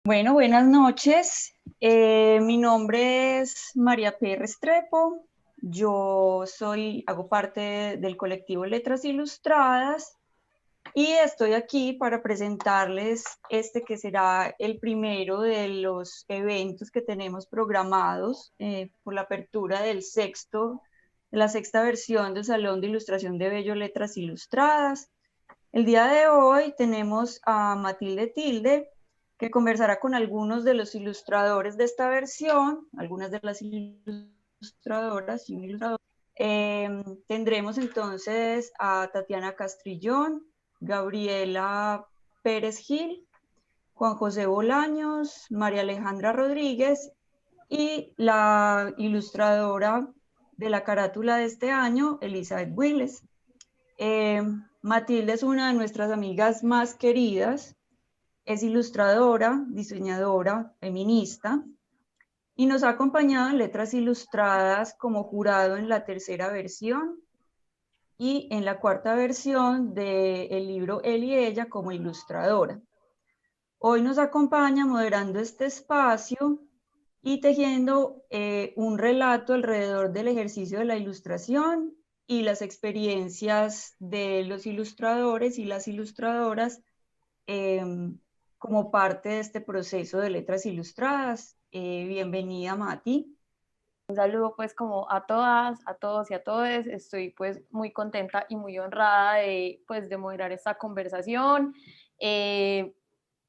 Bueno, buenas noches. Mi nombre es María P. Restrepo. Hago parte del colectivo Letras Ilustradas y estoy aquí para presentarles este que será el primero de los eventos que tenemos programados por la apertura de la sexta versión del Salón de Ilustración de Bello Letras Ilustradas. El día de hoy tenemos a Matilde Tilde, que conversará con algunos de los ilustradores de esta versión, algunas de las ilustradoras y un ilustrador. Tendremos entonces a Tatiana Castrillón, Gabriela Pérez Gil, Juan José Bolaños, María Alejandra Rodríguez y la ilustradora de la carátula de este año, Elizabeth Willes. Eh, Matilde es una de nuestras amigas más queridas, es ilustradora, diseñadora, feminista y nos ha acompañado en Letras Ilustradas como jurado en la tercera versión y en la cuarta versión del libro Él y ella como ilustradora. Hoy nos acompaña moderando este espacio y tejiendo un relato alrededor del ejercicio de la ilustración y las experiencias de los ilustradores y las ilustradoras eh, como parte de este proceso de Letras Ilustradas. Bienvenida, Mati. Un saludo pues como a todas, a todos y a todes. Estoy pues muy contenta y muy honrada de moderar esta conversación. Eh,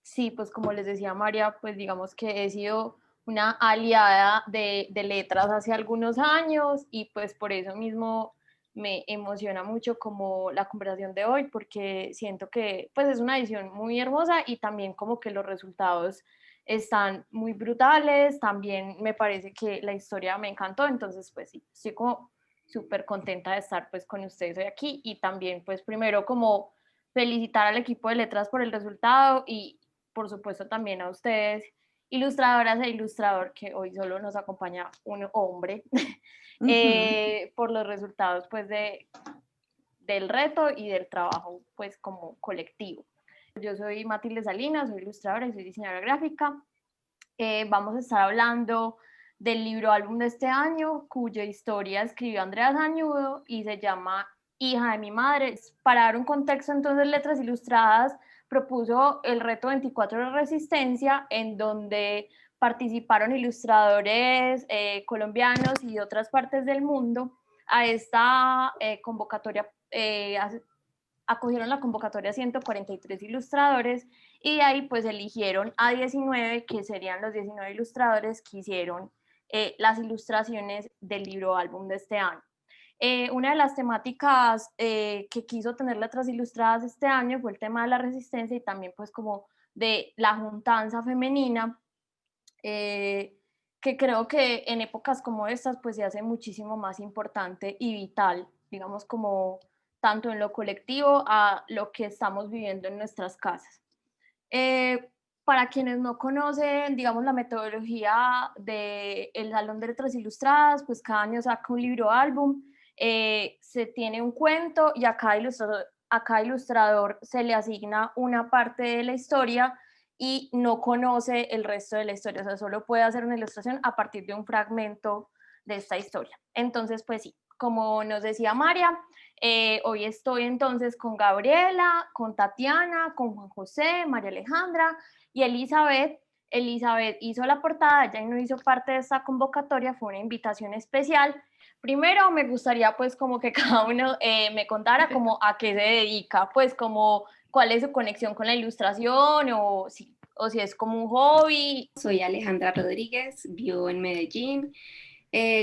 sí, pues como les decía María, pues digamos que he sido una aliada de letras hace algunos años y pues por eso mismo me emociona mucho como la conversación de hoy porque siento que pues es una edición muy hermosa y también como que los resultados están muy brutales, también me parece que la historia me encantó, entonces pues sí, estoy como súper contenta de estar pues con ustedes hoy aquí y también pues primero como felicitar al equipo de letras por el resultado y por supuesto también a ustedes, ilustradoras e ilustrador, que hoy solo nos acompaña un hombre, Uh -huh. por los resultados pues del reto y del trabajo pues como colectivo. Yo soy Matilde Salinas, soy ilustradora y soy diseñadora gráfica. Vamos a estar hablando del libro álbum de este año, cuya historia escribió Andrea Zañudo y se llama Hija de mi madre. Para dar un contexto, entonces, Letras Ilustradas propuso el reto 24 de resistencia, en donde participaron ilustradores colombianos y de otras partes del mundo a esta convocatoria. Acogieron la convocatoria 143 ilustradores y de ahí pues eligieron a 19, que serían los 19 ilustradores que hicieron las ilustraciones del libro álbum de este año. Una de las temáticas que quiso tener Letras Ilustradas este año fue el tema de la resistencia y también pues como de la juntanza femenina, que creo que en épocas como estas pues se hace muchísimo más importante y vital, digamos como tanto en lo colectivo a lo que estamos viviendo en nuestras casas. Eh, para quienes no conocen, digamos, la metodología del Salón de Letras Ilustradas, pues cada año saca un libro álbum, se tiene un cuento y a cada ilustrador se le asigna una parte de la historia y no conoce el resto de la historia, o sea, solo puede hacer una ilustración a partir de un fragmento de esta historia. Entonces, pues sí, como nos decía María, hoy estoy entonces con Gabriela, con Tatiana, con Juan José, María Alejandra y Elizabeth. Elizabeth hizo la portada, ella no hizo parte de esta convocatoria, fue una invitación especial. Primero me gustaría pues como que cada uno me contara como a qué se dedica, pues como cuál es su conexión con la ilustración o si es como un hobby. Soy Alejandra Rodríguez, vivo en Medellín.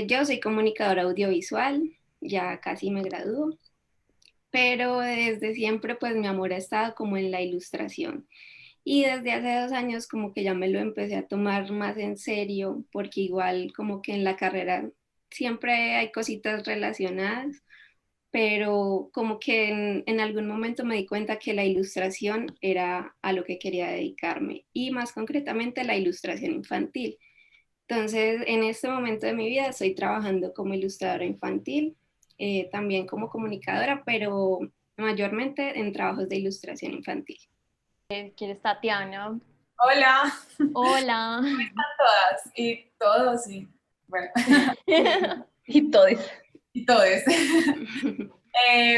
Yo soy comunicadora audiovisual, ya casi me gradúo, pero desde siempre pues mi amor ha estado como en la ilustración. Y desde hace 2 años como que ya me lo empecé a tomar más en serio, porque igual como que en la carrera siempre hay cositas relacionadas, pero como que en algún momento me di cuenta que la ilustración era a lo que quería dedicarme y más concretamente la ilustración infantil. Entonces, en este momento de mi vida estoy trabajando como ilustradora infantil, también como comunicadora, pero mayormente en trabajos de ilustración infantil. ¿Quién es Tatiana? Hola, Hola. todas y todos y bueno, Y todos. y todes.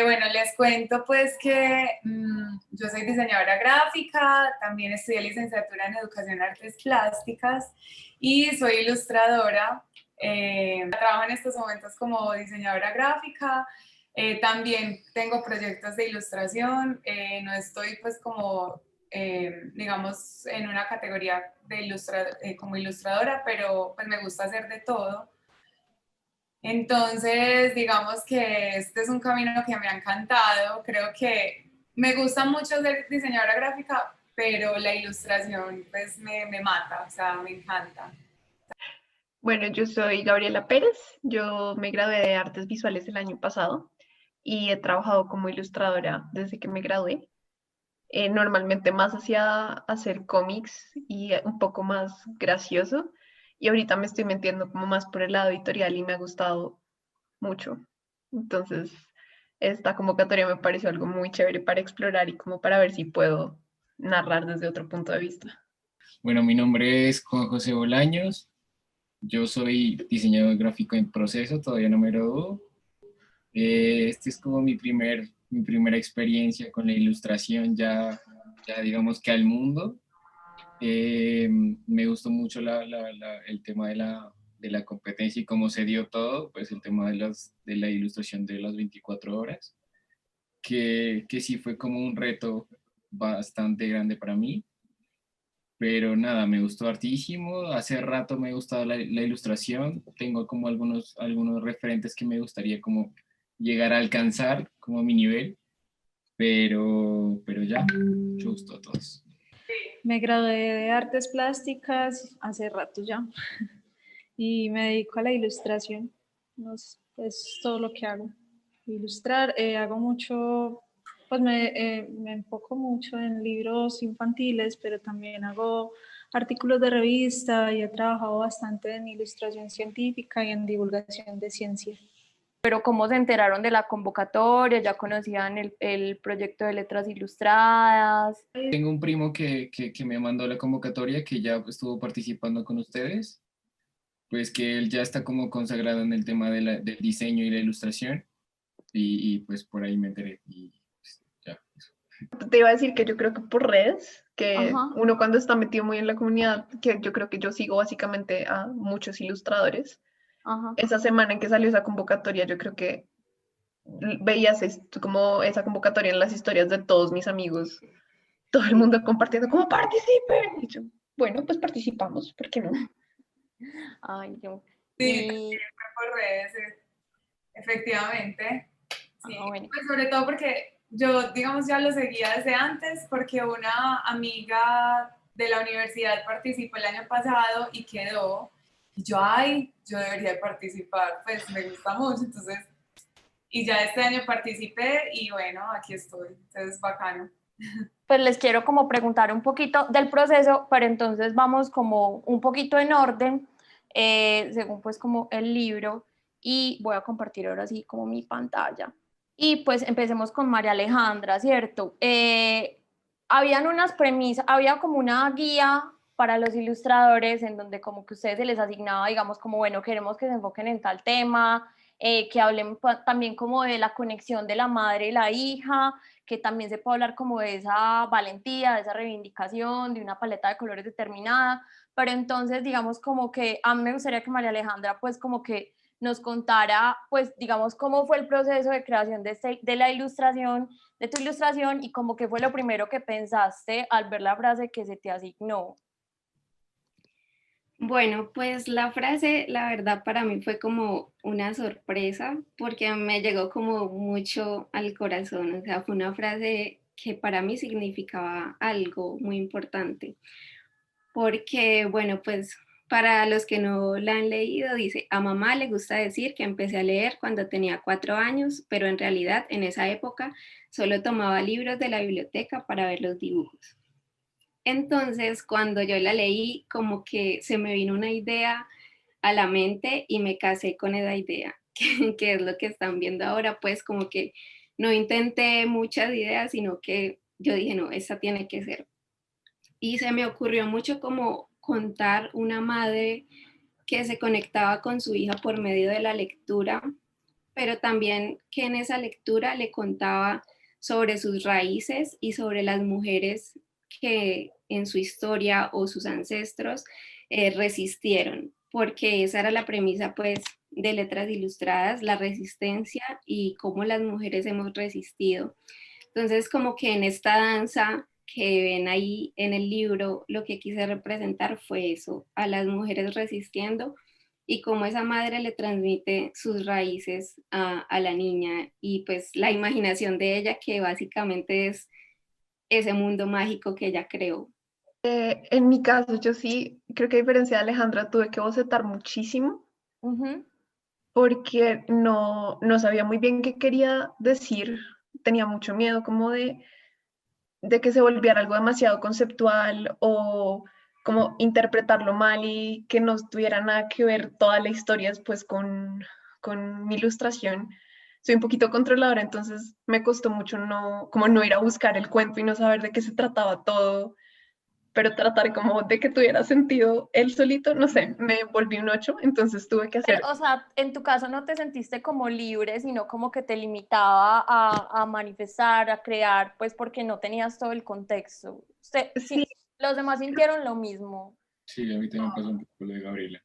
Bueno, les cuento pues que yo soy diseñadora gráfica, también estudié licenciatura en Educación Artes Plásticas y soy ilustradora. Trabajo en estos momentos como diseñadora gráfica. También tengo proyectos de ilustración. No estoy pues como, digamos, en una categoría de como ilustradora, pero pues me gusta hacer de todo. Entonces, digamos que este es un camino que me ha encantado. Creo que me gusta mucho ser diseñadora gráfica, pero la ilustración pues me mata, o sea, me encanta. Bueno, yo soy Gabriela Pérez, yo me gradué de Artes Visuales el año pasado y he trabajado como ilustradora desde que me gradué. Normalmente más hacia hacer cómics y un poco más gracioso. Y ahorita me estoy metiendo como más por el lado editorial y me ha gustado mucho. Entonces, esta convocatoria me pareció algo muy chévere para explorar y como para ver si puedo narrar desde otro punto de vista. Bueno, mi nombre es Juan José Bolaños. Yo soy diseñador gráfico en proceso, todavía no me gradúo. Este es como mi primera experiencia con la ilustración ya digamos que al mundo. Me gustó mucho el tema de la competencia y cómo se dio todo, pues el tema de la ilustración de las 24 horas, que sí fue como un reto bastante grande para mí. Pero nada, me gustó hartísimo. Hace rato me ha gustado la ilustración. Tengo como algunos referentes que me gustaría como llegar a alcanzar como mi nivel, pero ya, mucho gusto a todos. Me gradué de artes plásticas hace rato ya y me dedico a la ilustración. Es todo lo que hago. Ilustrar, hago mucho, pues me enfoco mucho en libros infantiles, pero también hago artículos de revista y he trabajado bastante en ilustración científica y en divulgación de ciencia. Pero ¿cómo se enteraron de la convocatoria? ¿Ya conocían el proyecto de letras ilustradas? Tengo un primo que me mandó la convocatoria, que ya estuvo participando con ustedes, pues que él ya está como consagrado en el tema del diseño y la ilustración, y pues por ahí me enteré. Y pues, ya. Te iba a decir que yo creo que por redes, que Ajá. uno cuando está metido muy en la comunidad, que yo creo que yo sigo básicamente a muchos ilustradores. Ajá. Esa semana en que salió esa convocatoria, yo creo que veías como esa convocatoria en las historias de todos mis amigos, todo el mundo compartiendo, como participen. Y yo, bueno, pues participamos, ¿por qué no? Ay, yo. Sí, Y, por redes, efectivamente. Sí, bueno. pues sobre todo porque yo, digamos, ya lo seguía desde antes, porque una amiga de la universidad participó el año pasado y quedó. Y yo, ay, yo debería participar, pues me gusta mucho, entonces, y ya este año participé y bueno, aquí estoy, entonces bacano. Pues les quiero como preguntar un poquito del proceso, pero entonces vamos como un poquito en orden, según pues como el libro, y voy a compartir ahora sí como mi pantalla. Y pues empecemos con María Alejandra, ¿cierto? Habían unas premisas, había como una guía para los ilustradores en donde como que a ustedes se les asignaba, digamos, como, bueno, queremos que se enfoquen en tal tema, que hablen también como de la conexión de la madre y la hija, que también se puede hablar como de esa valentía, de esa reivindicación, de una paleta de colores determinada, pero entonces digamos como que a mí me gustaría que María Alejandra pues como que nos contara pues digamos cómo fue el proceso de creación de la ilustración, de tu ilustración y como que fue lo primero que pensaste al ver la frase que se te asignó. Bueno, pues la frase, la verdad, para mí fue como una sorpresa porque me llegó como mucho al corazón. O sea, fue una frase que para mí significaba algo muy importante. Porque, bueno, pues para los que no la han leído, dice, a mamá le gusta decir que empecé a leer cuando tenía 4 años, pero en realidad en esa época solo tomaba libros de la biblioteca para ver los dibujos. Entonces, cuando yo la leí, como que se me vino una idea a la mente y me casé con esa idea, que es lo que están viendo ahora, pues como que no intenté muchas ideas, sino que yo dije, no, esta tiene que ser. y se me ocurrió mucho como contar una madre que se conectaba con su hija por medio de la lectura, pero también que en esa lectura le contaba sobre sus raíces y sobre las mujeres que en su historia o sus ancestros resistieron, porque esa era la premisa pues de Letras Ilustradas, la resistencia y cómo las mujeres hemos resistido. Entonces como que en esta danza que ven ahí en el libro, lo que quise representar fue eso, a las mujeres resistiendo y cómo esa madre le transmite sus raíces a la niña y pues la imaginación de ella que básicamente es ese mundo mágico que ella creó. En mi caso, yo sí, creo que a diferencia de Alejandra, tuve que bocetar muchísimo porque no sabía muy bien qué quería decir. Tenía mucho miedo como de que se volviera algo demasiado conceptual o como interpretarlo mal y que no tuviera nada que ver toda la historia después con mi ilustración. Soy un poquito controladora, entonces me costó mucho como no ir a buscar el cuento y no saber de qué se trataba todo, pero tratar como de que tuviera sentido él solito, no sé, me volví un 8, entonces tuve que hacer... Pero, o sea, en tu caso no te sentiste como libre, sino como que te limitaba a manifestar, a crear, pues porque no tenías todo el contexto. Sí, Los demás sintieron lo mismo. Sí, a mí también pasó un poco lo de Gabriela.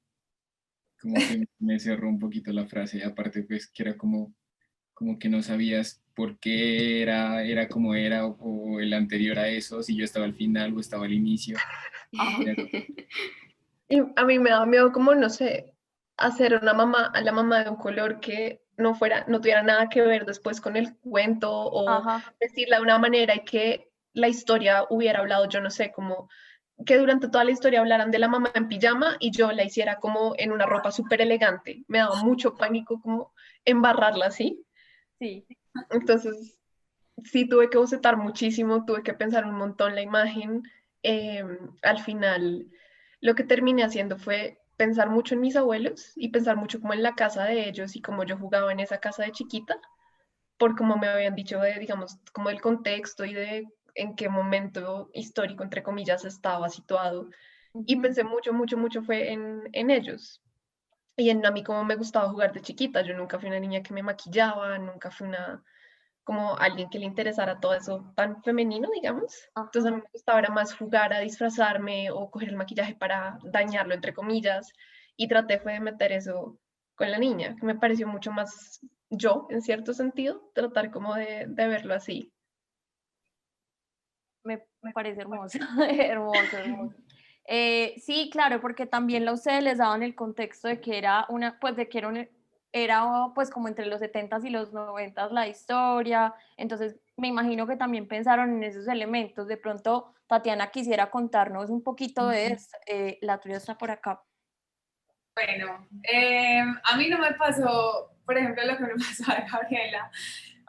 Como que me cerró un poquito la frase, y aparte pues que era como que no sabías por qué era como era o el anterior a eso, si yo estaba al final o estaba al inicio. Era y a mí me daba miedo como, no sé, hacer una mamá, a la mamá de un color que no tuviera nada que ver después con el cuento o Ajá. decirla de una manera y que la historia hubiera hablado, yo no sé, como que durante toda la historia hablaran de la mamá en pijama y yo la hiciera como en una ropa súper elegante. Me daba mucho pánico como embarrarla así. Sí. Entonces, sí, tuve que bocetar muchísimo, tuve que pensar un montón la imagen. Eh, Al final, lo que terminé haciendo fue pensar mucho en mis abuelos y pensar mucho como en la casa de ellos y cómo yo jugaba en esa casa de chiquita, por como me habían dicho de, digamos, como el contexto y de en qué momento histórico, entre comillas, estaba situado. Y pensé mucho, mucho, mucho fue en ellos. Y en a mí como me gustaba jugar de chiquita, yo nunca fui una niña que me maquillaba, nunca fui una como alguien que le interesara todo eso tan femenino, digamos. Entonces a mí Ajá. me gustaba era más jugar a disfrazarme o coger el maquillaje para dañarlo, entre comillas, y traté fue de meter eso con la niña, que me pareció mucho más yo, en cierto sentido, tratar como de verlo así. Me parece hermoso, hermoso, hermoso. Sí, claro, porque también a ustedes les daban el contexto de que era una, pues de que era pues como entre los 70s y los 90s la historia, entonces me imagino que también pensaron en esos elementos. De pronto Tatiana quisiera contarnos un poquito de esto, la tuya está por acá. Bueno, a mí no me pasó, por ejemplo, lo que me pasó a Gabriela,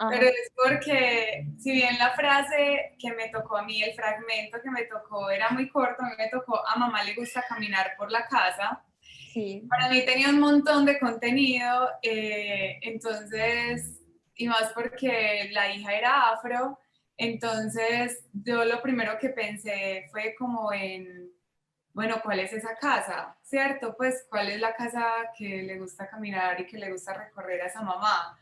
pero Ajá. es porque si bien la frase que me tocó a mí, el fragmento que me tocó era muy corto, a mí me tocó a mamá le gusta caminar por la casa, Sí. para mí tenía un montón de contenido, entonces, y más porque la hija era afro, entonces yo lo primero que pensé fue como en, bueno, ¿cuál es esa casa? ¿Cierto? Pues, ¿cuál es la casa que le gusta caminar y que le gusta recorrer a esa mamá?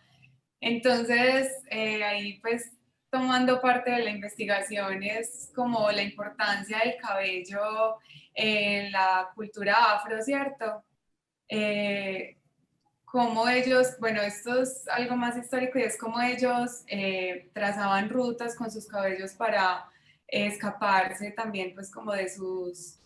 Entonces, ahí pues tomando parte de la investigación es como la importancia del cabello en la cultura afro, ¿cierto? Cómo ellos, bueno, esto es algo más histórico y es cómo ellos trazaban rutas con sus cabellos para escaparse también pues como de sus,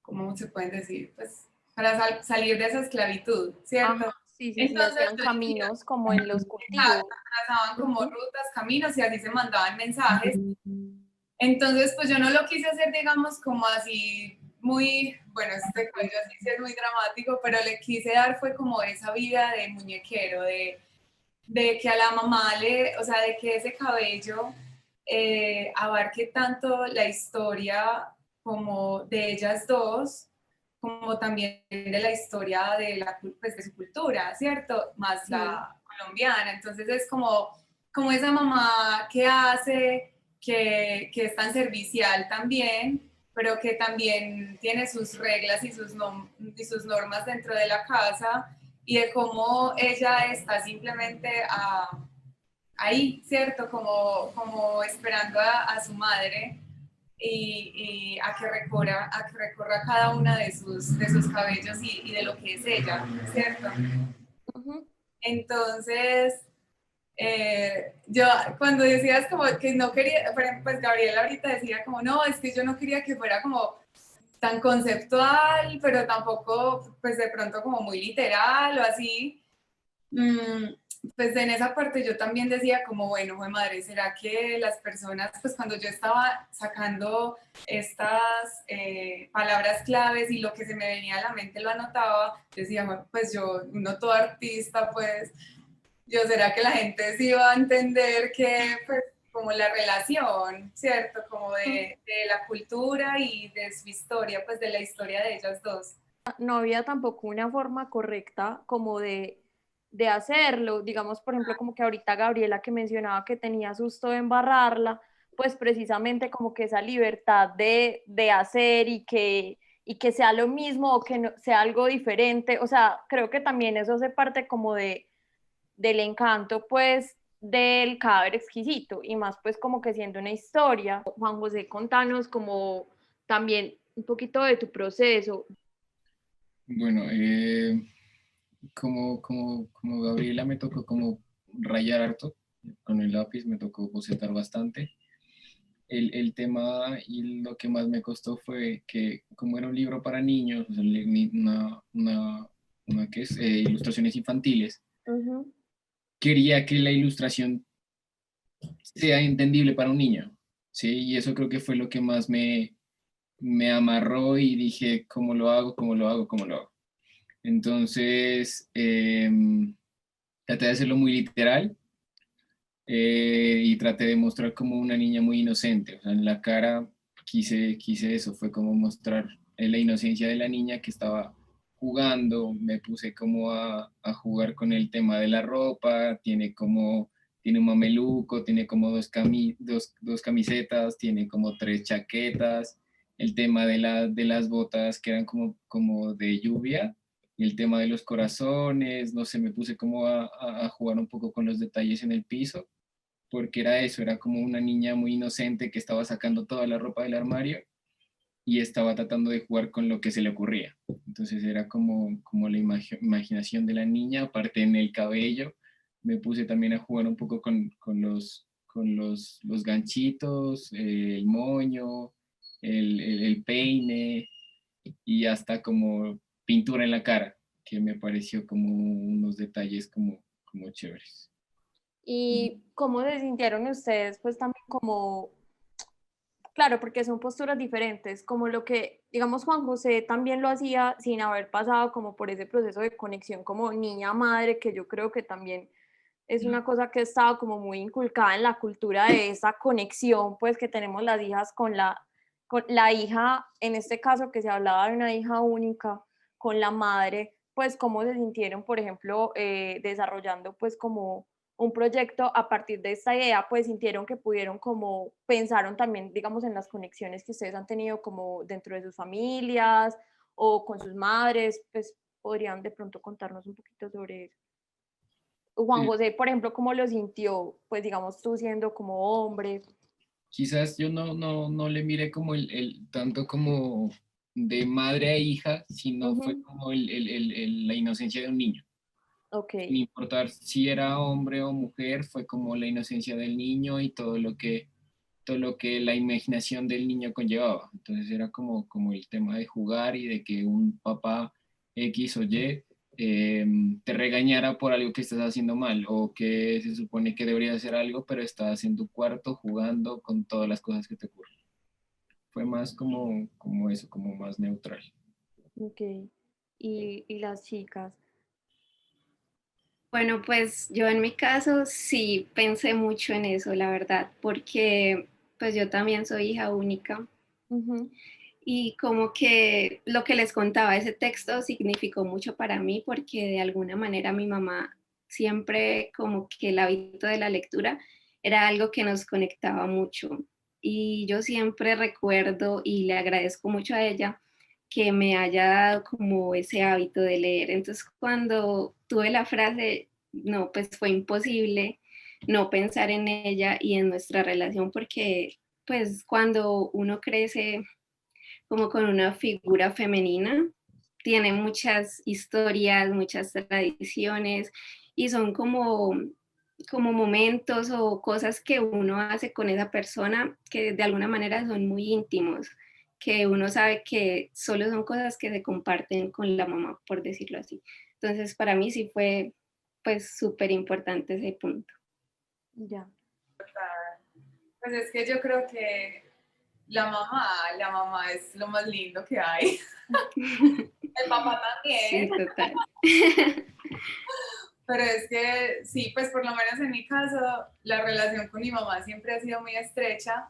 ¿cómo se pueden decir? Pues para salir de esa esclavitud, Ajá, ¿cierto? sí, sí, sí, Entonces, hacían caminos como en los cultivos. trazaban como Ujú. rutas, caminos y así se mandaban mensajes. Entonces, pues yo no lo quise hacer, digamos, como así muy, bueno, este cabello así sí es muy dramático, pero le quise dar fue como esa vida de muñequero, de que a la mamá le, o sea, de que ese cabello abarque tanto la historia como de ellas dos, como también de la historia de, pues, de su cultura, ¿cierto? Más Sí. la colombiana. Entonces es como esa mamá que hace que es tan servicial también, pero que también tiene sus reglas y sus normas dentro de la casa, y de cómo ella está simplemente ahí, ¿cierto? Como esperando a su madre y a que recorra cada una de sus cabellos y de lo que es ella, ¿cierto? Entonces, yo cuando decías como que no quería, pues Gabriela ahorita decía como, no, es que yo no quería que fuera como tan conceptual, pero tampoco pues de pronto como muy literal o así. Pues en esa parte yo también decía como, bueno, jue madre, ¿será que las personas, pues cuando yo estaba sacando estas palabras claves y lo que se me venía a la mente lo anotaba, decía, bueno, pues yo, uno todo artista, pues, yo, ¿será que la gente sí va a entender que, pues, como la relación, ¿cierto? Como de la cultura y de su historia, pues de la historia de ellas dos. No había tampoco una forma correcta como de hacerlo, digamos, por ejemplo, como que ahorita Gabriela que mencionaba que tenía susto de embarrarla, pues precisamente como que esa libertad de hacer y que sea lo mismo o que no, sea algo diferente, o sea, creo que también eso hace parte como del encanto, pues, del cadáver exquisito, y más pues como que siendo una historia. Juan José, contanos como también un poquito de tu proceso. Bueno, como Gabriela me tocó como rayar harto, con el lápiz me tocó bocetar bastante. El tema y lo que más me costó fue que como era un libro para niños, o sea, una que es ilustraciones infantiles, quería que la ilustración sea entendible para un niño, ¿sí? Y eso creo que fue lo que más me amarró y dije, ¿cómo lo hago? ¿Cómo lo hago? ¿Cómo lo hago? Entonces, traté de hacerlo muy literal y traté de mostrar como una niña muy inocente. O sea, en la cara quise eso, fue como mostrar la inocencia de la niña que estaba jugando. Me puse como a jugar con el tema de la ropa, tiene un mameluco, tiene como dos camisetas, tiene como tres chaquetas, el tema de las botas que eran como de lluvia, y el tema de los corazones, no sé, me puse como a jugar un poco con los detalles en el piso, porque era eso, era como una niña muy inocente que estaba sacando toda la ropa del armario y estaba tratando de jugar con lo que se le ocurría. Entonces era como la imaginación de la niña, aparte en el cabello, me puse también a jugar un poco con los ganchitos, el moño, el peine y hasta como pintura en la cara, que me pareció como unos detalles como chéveres. ¿Y cómo se sintieron ustedes, pues también como, claro, porque son posturas diferentes, como lo que, digamos, Juan José también lo hacía sin haber pasado como por ese proceso de conexión como niña-madre, que yo creo que también es una cosa que ha estado como muy inculcada en la cultura de esa conexión, pues que tenemos las hijas con la hija, en este caso que se hablaba de una hija única, con la madre, pues cómo se sintieron, por ejemplo, desarrollando pues como un proyecto a partir de esta idea, pues sintieron que pudieron como, pensaron también, digamos, en las conexiones que ustedes han tenido como dentro de sus familias o con sus madres, pues podrían de pronto contarnos un poquito sobre eso. Juan Sí, José, por ejemplo, ¿cómo lo sintió? Pues digamos tú siendo como hombre. quizás yo no le miré como tanto como de madre a hija, sino fue como la inocencia de un niño. Ok. Sin importar si era hombre o mujer, fue como la inocencia del niño y todo lo que la imaginación del niño conllevaba. Entonces era como el tema de jugar y de que un papá X o Y te regañara por algo que estás haciendo mal o que se supone que deberías hacer algo, pero estás en tu cuarto jugando con todas las cosas que te ocurren. Fue más como eso, como más neutral. Ok. Y las chicas. Bueno, pues yo en mi caso sí pensé mucho en eso, la verdad, porque pues yo también soy hija única y como que lo que les contaba, ese texto significó mucho para mí porque de alguna manera mi mamá siempre como que el hábito de la lectura era algo que nos conectaba mucho. y yo siempre recuerdo y le agradezco mucho a ella que me haya dado como ese hábito de leer. Entonces cuando tuve la frase, no, pues fue imposible no pensar en ella y en nuestra relación porque pues cuando uno crece como con una figura femenina, tiene muchas historias, muchas tradiciones y son como momentos o cosas que uno hace con esa persona que de alguna manera son muy íntimos, que uno sabe que solo son cosas que se comparten con la mamá, por decirlo así. Entonces, para mí sí fue pues súper importante ese punto. Ya. Pues es que yo creo que la mamá es lo más lindo que hay. El papá Sí, también. total. Pero es que sí, pues por lo menos en mi caso, la relación con mi mamá siempre ha sido muy estrecha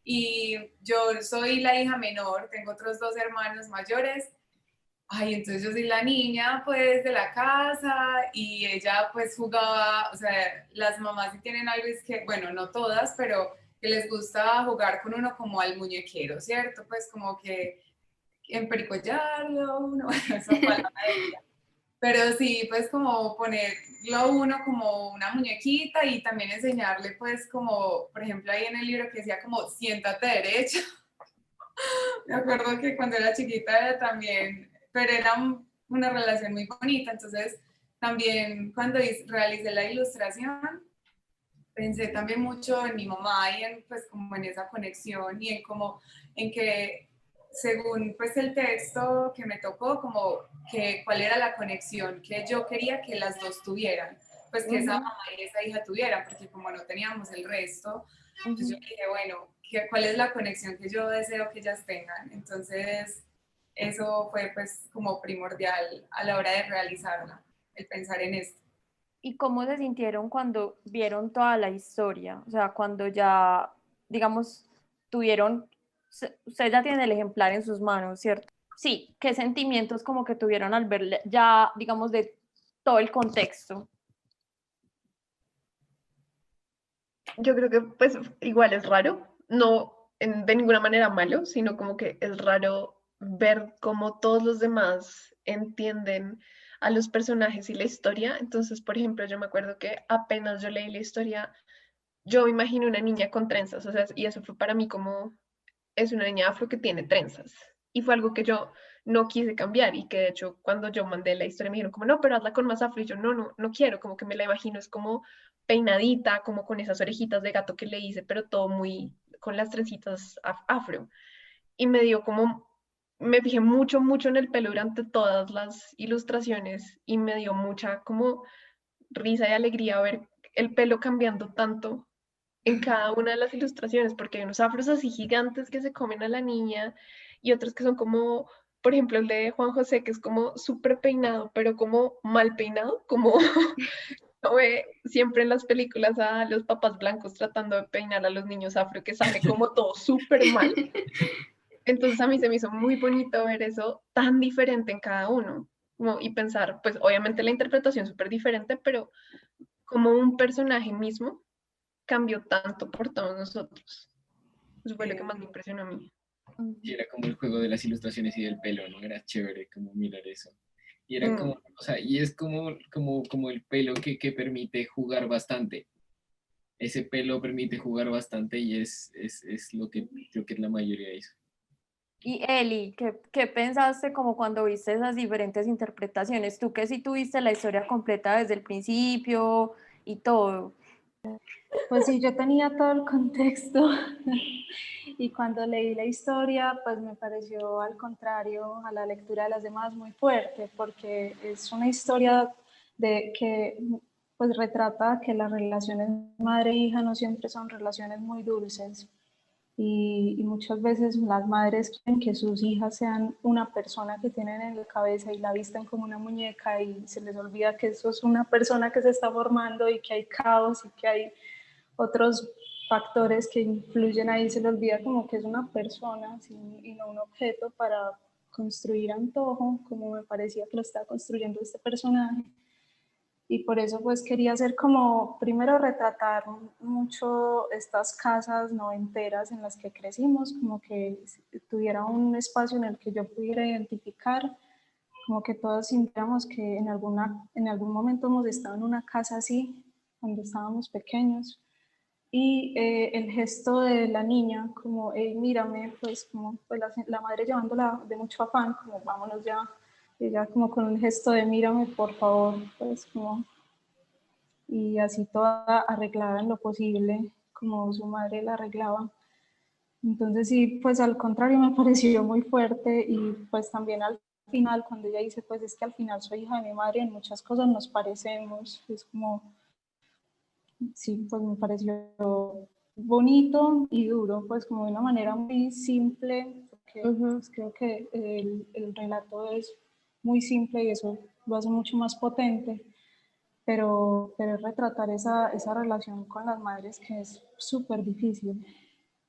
y yo soy la hija menor, tengo otros dos hermanos mayores. Ay, entonces yo soy la niña pues de la casa y ella pues jugaba, o sea, las mamás sí tienen algo, es que, bueno, no todas, pero que les gusta jugar con uno como al muñequero, ¿cierto? Pues como que empericollarlo, uno, bueno, eso palabra de ella. Pero sí, pues como ponerlo uno como una muñequita y también enseñarle pues como, por ejemplo, ahí en el libro que decía como siéntate derecho. Me acuerdo que cuando era chiquita también, pero era una relación muy bonita, entonces también cuando realicé la ilustración, pensé también mucho en mi mamá y en pues como en esa conexión y en como en que según pues el texto que me tocó, como que cuál era la conexión que yo quería que las dos tuvieran, pues que esa mamá y esa hija tuvieran, porque como no teníamos el resto, pues yo dije, bueno, ¿cuál es la conexión que yo deseo que ellas tengan? Entonces, eso fue pues como primordial a la hora de realizarla, el pensar en esto. ¿Y cómo se sintieron cuando vieron toda la historia? O sea, cuando ya, digamos, tuvieron, ustedes ya tienen el ejemplar en sus manos, ¿cierto? Sí, ¿qué sentimientos como que tuvieron al ver ya, digamos, de todo el contexto? Yo creo que pues igual es raro, no de ninguna manera malo, sino como que es raro ver cómo todos los demás entienden a los personajes y la historia. Entonces, por ejemplo, yo me acuerdo que apenas yo leí la historia, yo me imagino una niña con trenzas, o sea, y eso fue para mí como, es una niña afro que tiene trenzas. Y fue algo que yo no quise cambiar y que de hecho cuando yo mandé la historia me dijeron como, no, pero hazla con más afro. Y yo, no quiero, como que me la imagino, es como peinadita, como con esas orejitas de gato que le hice, pero todo muy con las trencitas afro. Y me dio como, me fijé mucho en el pelo durante todas las ilustraciones y me dio mucha como risa y alegría ver el pelo cambiando tanto en cada una de las ilustraciones, porque hay unos afros así gigantes que se comen a la niña y otros que son como, por ejemplo, el de Juan José, que es como súper peinado, pero como mal peinado, como uno ve siempre en las películas a los papás blancos tratando de peinar a los niños afro, que sale como todo súper mal. Entonces a mí se me hizo muy bonito ver eso tan diferente en cada uno. Y pensar, pues obviamente la interpretación súper diferente, pero como un personaje mismo cambió tanto por todos nosotros. Eso fue lo que más me impresionó a mí. Y era como el juego de las ilustraciones y del pelo, ¿no? Era chévere como mirar eso. Y era como, Mm. o sea, y es como el pelo que permite jugar bastante. Ese pelo permite jugar bastante y es lo que creo que la mayoría hizo. Y Eli, ¿qué pensaste como cuando viste esas diferentes interpretaciones? Tú que sí tuviste la historia completa desde el principio y todo. Pues sí, yo tenía todo el contexto y cuando leí la historia, pues me pareció al contrario a la lectura de las demás muy fuerte, porque es una historia de que pues retrata que las relaciones madre-hija no siempre son relaciones muy dulces y muchas veces las madres quieren que sus hijas sean una persona que tienen en la cabeza y la visten como una muñeca y se les olvida que eso es una persona que se está formando y que hay caos y que hay otros factores que influyen ahí, se le olvida como que es una persona ¿sí? Y no un objeto para construir antojo, como me parecía que lo estaba construyendo este personaje. y por eso pues quería hacer como, primero retratar mucho estas casas noventeras en las que crecimos, como que tuviera un espacio en el que yo pudiera identificar, como que todos sintiéramos que en algún momento hemos estado en una casa así, cuando estábamos pequeños. Y el gesto de la niña, como, hey, mírame, pues como pues la madre llevándola de mucho afán, como vámonos ya, ella como con un gesto de mírame, por favor, pues como, y así toda arreglada en lo posible, como su madre la arreglaba. Entonces sí, pues al contrario me pareció muy fuerte y pues también al final, cuando ella dice, pues es que al final soy hija de mi madre, en muchas cosas nos parecemos, es como, sí, pues me pareció bonito y duro, pues como de una manera muy simple, porque pues, creo que el relato es muy simple y eso lo hace mucho más potente, pero retratar esa relación con las madres que es súper difícil,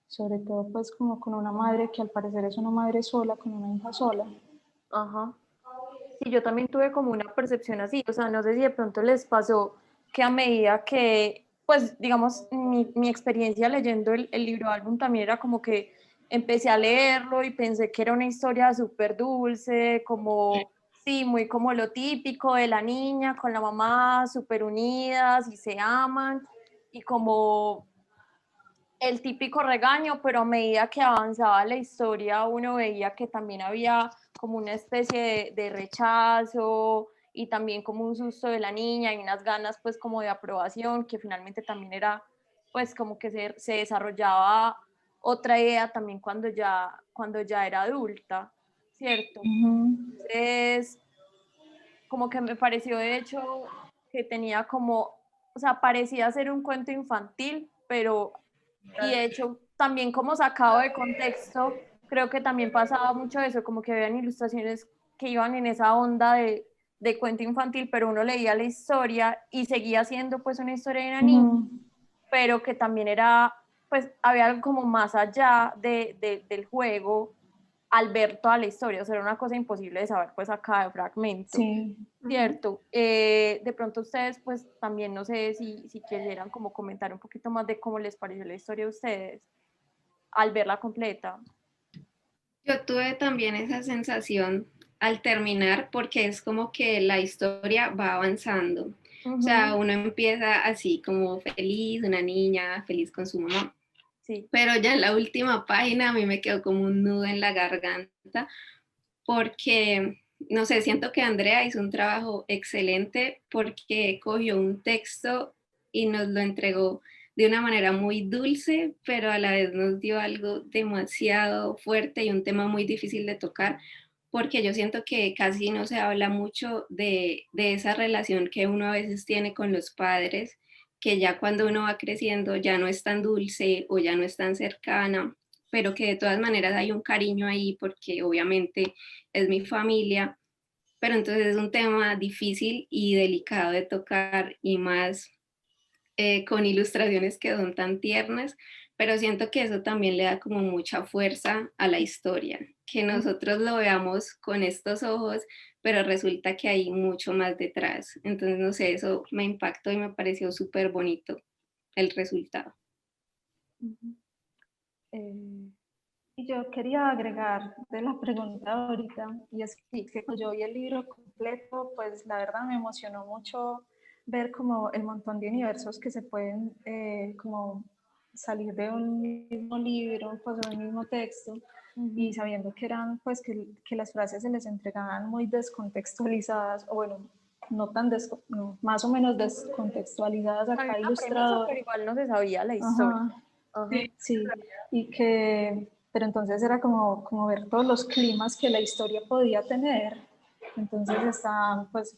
sobre todo pues como con una madre que al parecer es una madre sola, con una hija sola. Ajá. Sí, yo también tuve como una percepción así, o sea, no sé si de pronto les pasó que a medida que, pues, digamos, mi experiencia leyendo el libro álbum también era como que empecé a leerlo y pensé que era una historia súper dulce, como, sí, muy como lo típico de la niña con la mamá, súper unidas y se aman, y como el típico regaño, pero a medida que avanzaba la historia uno veía que también había como una especie de rechazo y también como un susto de la niña y unas ganas pues como de aprobación, que finalmente también era pues como que se desarrollaba otra idea también cuando ya era adulta, ¿cierto? Entonces, como que me pareció de hecho que tenía como, o sea, parecía ser un cuento infantil, pero y de hecho también como sacado de contexto, creo que también pasaba mucho eso, como que habían ilustraciones que iban en esa onda de cuento infantil, pero uno leía la historia y seguía siendo pues una historia de una niña, pero que también era, pues había algo como más allá del juego al ver toda la historia, o sea, era una cosa imposible de saber pues a cada fragmento. Sí. Cierto. De pronto ustedes, pues también no sé si quisieran como comentar un poquito más de cómo les pareció la historia a ustedes al verla completa. Yo tuve también esa sensación al terminar porque es como que la historia va avanzando. O sea, uno empieza así como feliz, una niña feliz con su mamá. Sí. Pero ya en la última página a mí me quedó como un nudo en la garganta porque, no sé, siento que Andrea hizo un trabajo excelente porque cogió un texto y nos lo entregó de una manera muy dulce, pero a la vez nos dio algo demasiado fuerte y un tema muy difícil de tocar, porque yo siento que casi no se habla mucho de esa relación que uno a veces tiene con los padres, que ya cuando uno va creciendo ya no es tan dulce o ya no es tan cercana, pero que de todas maneras hay un cariño ahí porque obviamente es mi familia, pero entonces es un tema difícil y delicado de tocar y más con ilustraciones que son tan tiernas, pero siento que eso también le da como mucha fuerza a la historia, que nosotros lo veamos con estos ojos, pero resulta que hay mucho más detrás. Entonces, no sé, eso me impactó y me pareció súper bonito el resultado. Y yo quería agregar de la pregunta ahorita, y es que cuando yo vi el libro completo, pues la verdad me emocionó mucho ver como el montón de universos que se pueden como salir de un mismo libro, pues de un mismo texto, y sabiendo que eran pues que las frases se les entregaban muy descontextualizadas, o bueno, no tan no, más o menos descontextualizadas a cada ilustrador. Pero igual no se sabía la historia. Ajá. Sí, y que, pero entonces era como ver todos los climas que la historia podía tener. Entonces estaban pues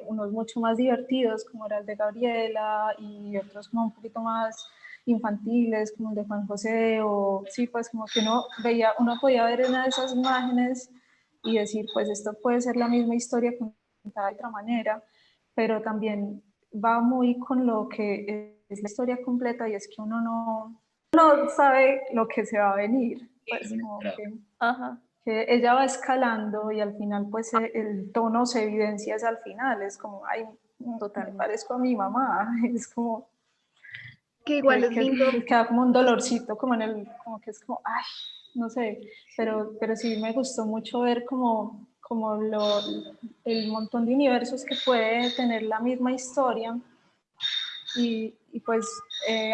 unos mucho más divertidos, como era el de Gabriela, y otros como un poquito más infantiles, como el de Juan José, o sí, pues como que uno podía ver una de esas imágenes y decir, pues esto puede ser la misma historia contada de otra manera, pero también va muy con lo que es la historia completa, y es que uno no sabe lo que se va a venir, pues como que ella va escalando y al final pues el tono se evidencia es al final, es como, ay, me Totalmente. parezco a mi mamá, es como Que igual es lindo. queda como un dolorcito, como en el, como que es como, ay, no sé, pero sí me gustó mucho ver como el montón de universos que puede tener la misma historia. Y pues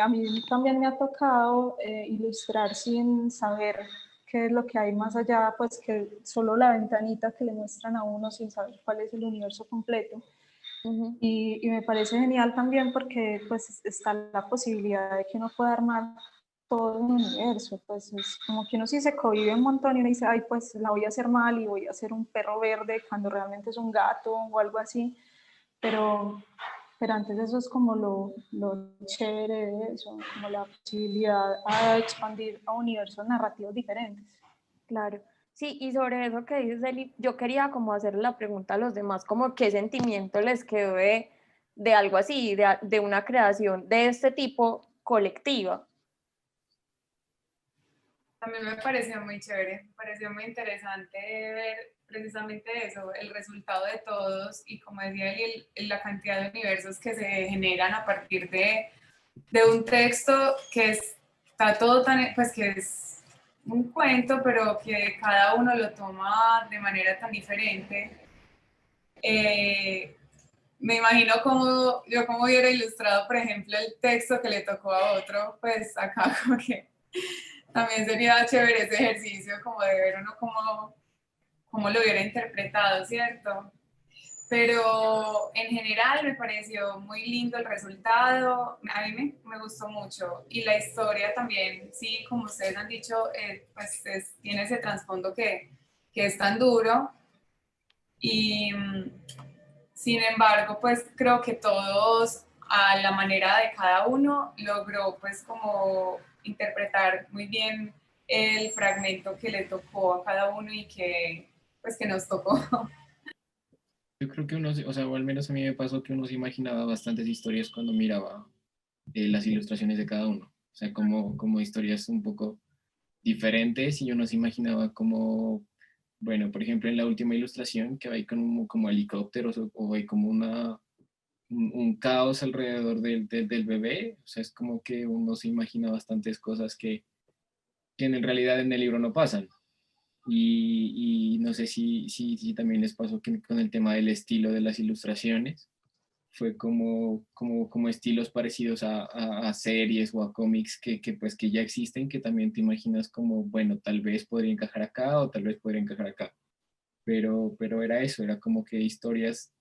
a mí también me ha tocado ilustrar sin saber qué es lo que hay más allá, pues que solo la ventanita que le muestran a uno sin saber cuál es el universo completo. Ujú. Y me parece genial también porque pues está la posibilidad de que uno pueda armar todo un universo, pues es como que uno sí se cohíbe un montón y uno dice, ay, pues la voy a hacer mal y voy a hacer un perro verde cuando realmente es un gato o algo así, pero, pero antes eso es como lo chévere de eso, como la posibilidad a expandir a universos narrativos diferentes. Claro. Sí, y sobre eso que dices, Eli, yo quería como hacer la pregunta a los demás, como qué sentimiento les quedó de algo así, de una creación de este tipo colectiva. También me pareció muy chévere, me pareció muy interesante ver precisamente eso, el resultado de todos y como decía él, la cantidad de universos que se generan a partir de un texto que está todo tan, pues que es un cuento, pero que cada uno lo toma de manera tan diferente. Me imagino como yo como hubiera ilustrado, por ejemplo, el texto que le tocó a otro, pues acá como que también sería chévere ese ejercicio como de ver uno cómo lo hubiera interpretado, ¿cierto? Pero en general me pareció muy lindo el resultado, a mí me gustó mucho y la historia también, sí, como ustedes han dicho, pues tiene ese trasfondo que es tan duro y sin embargo, pues creo que todos a la manera de cada uno logró pues como interpretar muy bien el fragmento que le tocó a cada uno y que pues que nos tocó. Yo creo que uno, o sea, o al menos a mí me pasó que uno se imaginaba bastantes historias cuando miraba las ilustraciones de cada uno. O sea, como historias un poco diferentes y uno se imaginaba como, bueno, por ejemplo, en la última ilustración que hay como helicópteros o hay como un caos alrededor del bebé. O sea, es como que uno se imagina bastantes cosas que en realidad en el libro no pasan. Y no sé si también les pasó que con el tema del estilo de las ilustraciones fue como estilos parecidos a series o a cómics pues que ya existen, que también te imaginas como, bueno, tal vez podría encajar acá o tal vez podría encajar acá. Pero era eso, era como que historias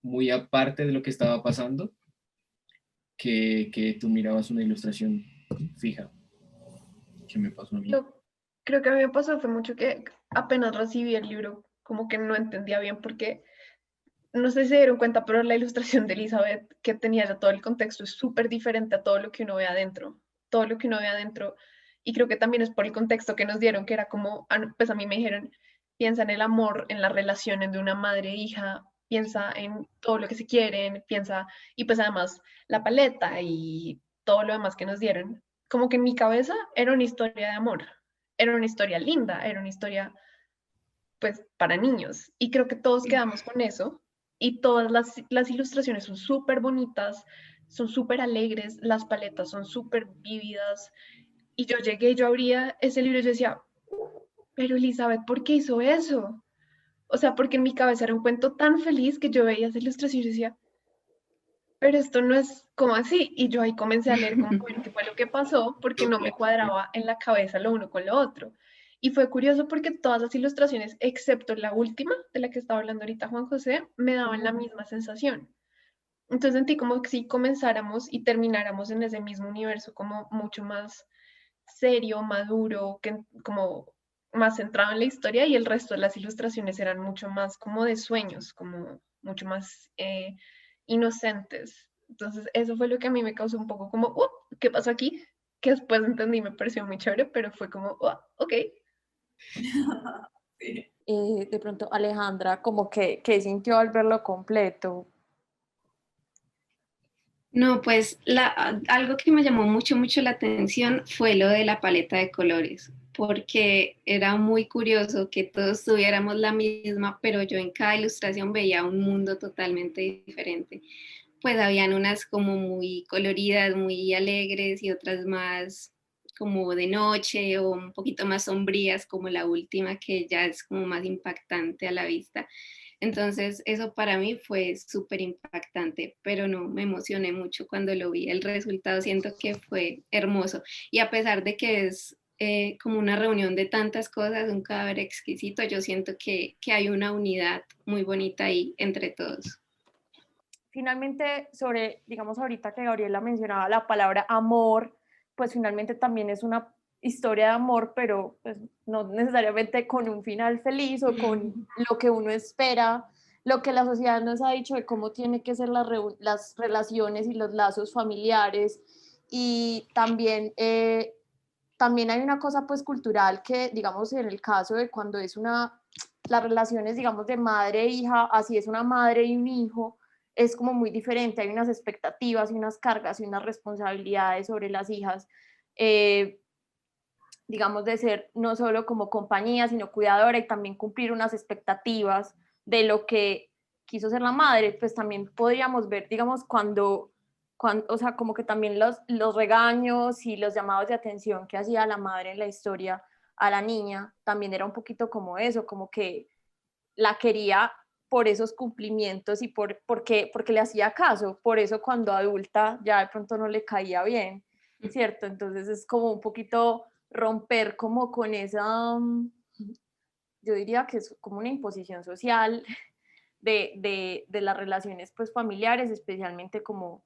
muy aparte de lo que estaba pasando, que tú mirabas una ilustración fija. ¿Qué me pasó a mí? Yo creo que a mí me pasó fue mucho que apenas recibí el libro, como que no entendía bien porque no sé si se dieron cuenta, pero la ilustración de Elizabeth que tenía ya todo el contexto es súper diferente a todo lo que uno ve adentro. Todo lo que uno ve adentro. Y creo que también es por el contexto que nos dieron, que era como, pues a mí me dijeron, piensa en el amor, en las relaciones de una madre e hija, piensa en todo lo que se quieren, piensa, y pues además la paleta y todo lo demás que nos dieron. Como que en mi cabeza era una historia de amor, era una historia linda, era una historia pues para niños. Y creo que todos quedamos con eso y todas las ilustraciones son súper bonitas, son súper alegres, las paletas son súper vívidas. Y yo llegué, yo abría ese libro y yo decía, pero Elizabeth, ¿por qué hizo eso? O sea, porque en mi cabeza era un cuento tan feliz que yo veía esa ilustración y decía, pero esto no es como así. Y yo ahí comencé a leer como a ver qué fue lo que pasó, porque no me cuadraba en la cabeza lo uno con lo otro. Y fue curioso porque todas las ilustraciones, excepto la última, de la que estaba hablando ahorita Juan José, me daban la misma sensación. Entonces sentí como que si comenzáramos y termináramos en ese mismo universo, como mucho más serio, maduro, que, como más centrado en la historia y el resto de las ilustraciones eran mucho más como de sueños, como mucho más inocentes. Entonces eso fue lo que a mí me causó un poco como, ¿qué pasó aquí? Que después entendí, me pareció muy chévere, pero fue como, ok. Sí. De pronto, Alejandra, como que sintió al verlo completo. No, pues algo que me llamó mucho la atención fue lo de la paleta de colores, porque era muy curioso que todos tuviéramos la misma, pero yo en cada ilustración veía un mundo totalmente diferente. Pues habían unas como muy coloridas, muy alegres y otras más como de noche o un poquito más sombrías, como la última que ya es como más impactante a la vista. Entonces eso para mí fue súper impactante, pero no, me emocioné mucho cuando lo vi. El resultado siento que fue hermoso y a pesar de que es como una reunión de tantas cosas, un cadáver exquisito, yo siento que hay una unidad muy bonita ahí entre todos. Finalmente, sobre, digamos, ahorita que Gabriela mencionaba la palabra amor, pues finalmente también es una historia de amor, pero pues no necesariamente con un final feliz o con lo que uno espera, lo que la sociedad nos ha dicho de cómo tiene que ser las relaciones y los lazos familiares. Y también, también hay una cosa pues cultural que, digamos, en el caso de cuando es las relaciones, digamos, de madre e hija, así es una madre y un hijo, es como muy diferente, hay unas expectativas y unas cargas y unas responsabilidades sobre las hijas, digamos, de ser no solo como compañía, sino cuidadora y también cumplir unas expectativas de lo que quiso ser la madre. Pues también podríamos ver, digamos, cuando o sea, como que también los regaños y los llamados de atención que hacía la madre en la historia a la niña, también era un poquito como eso, como que la quería por esos cumplimientos y porque le hacía caso, por eso cuando adulta ya de pronto no le caía bien, ¿cierto? Entonces es como un poquito romper como con esa, yo diría que es como una imposición social de las relaciones pues familiares, especialmente como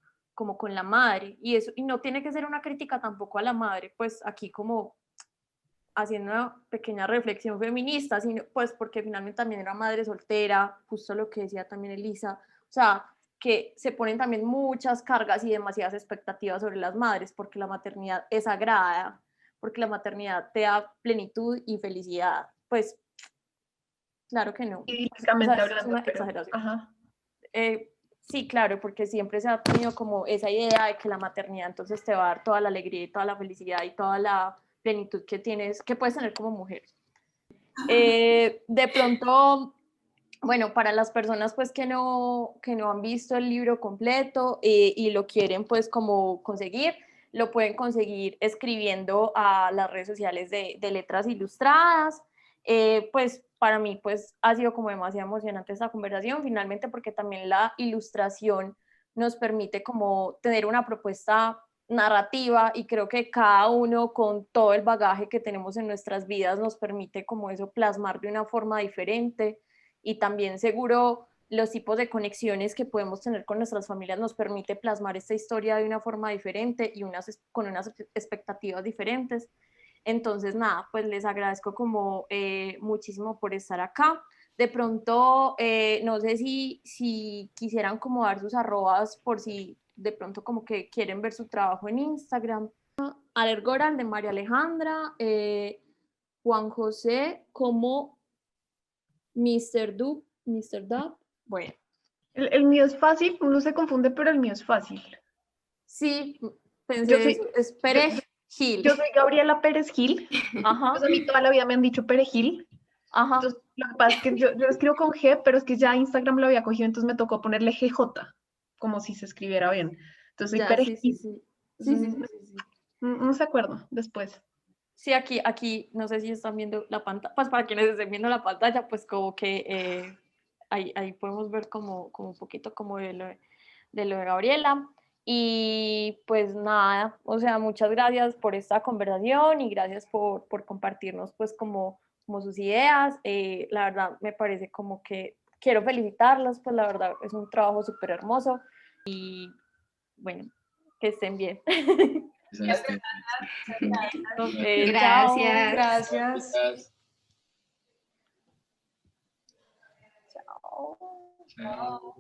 con la madre, y eso, y no tiene que ser una crítica tampoco a la madre, pues aquí como haciendo una pequeña reflexión feminista, sino pues porque finalmente también era madre soltera, justo lo que decía también Elisa, o sea, que se ponen también muchas cargas y demasiadas expectativas sobre las madres, porque la maternidad es sagrada, porque la maternidad te da plenitud y felicidad, pues claro que no, o sea, Idílicamente es hablando, una pero... exageración. Ajá. Sí, claro, porque siempre se ha tenido como esa idea de que la maternidad entonces te va a dar toda la alegría y toda la felicidad y toda la plenitud que tienes, que puedes tener como mujer. De pronto, bueno, para las personas pues que no han visto el libro completo y lo quieren pues como conseguir, lo pueden conseguir escribiendo a las redes sociales de Letras Ilustradas. Pues para mí pues ha sido como demasiado emocionante esta conversación, finalmente porque también la ilustración nos permite como tener una propuesta narrativa y creo que cada uno con todo el bagaje que tenemos en nuestras vidas nos permite como eso plasmar de una forma diferente y también seguro los tipos de conexiones que podemos tener con nuestras familias nos permite plasmar esta historia de una forma diferente y con unas expectativas diferentes. Entonces, nada, pues les agradezco como muchísimo por estar acá. De pronto, no sé si quisieran como dar sus arrobas por si de pronto como que quieren ver su trabajo en Instagram. Alergoral de María Alejandra, Juan José como Mr. Dub. Bueno, El mío es fácil, uno se confunde, pero el mío es fácil. sí, Yo pensé soy, eso, es yo, Perejil. yo soy Gabriela Pérez Gil. Ajá, Pues a mí toda la vida me han dicho Perejil. ajá. Entonces, lo que pasa es que yo lo escribo con G, pero es que ya Instagram lo había cogido, entonces me tocó ponerle GJ, como si se escribiera bien. Entonces soy Ya, sí, sí, Perejil. sí. Sí, sí, sí, sí, sí. No se acuerdo después. Sí, aquí, no sé si están viendo la pantalla, pues para quienes estén viendo la pantalla, pues como que ahí podemos ver como un poquito como de lo de Gabriela. Y pues nada, o sea, muchas gracias por esta conversación y gracias por compartirnos pues como sus ideas. La verdad me parece como que quiero felicitarlas, pues la verdad es un trabajo súper hermoso y bueno, que estén bien. Chao. Gracias. Gracias. Chao. Chao.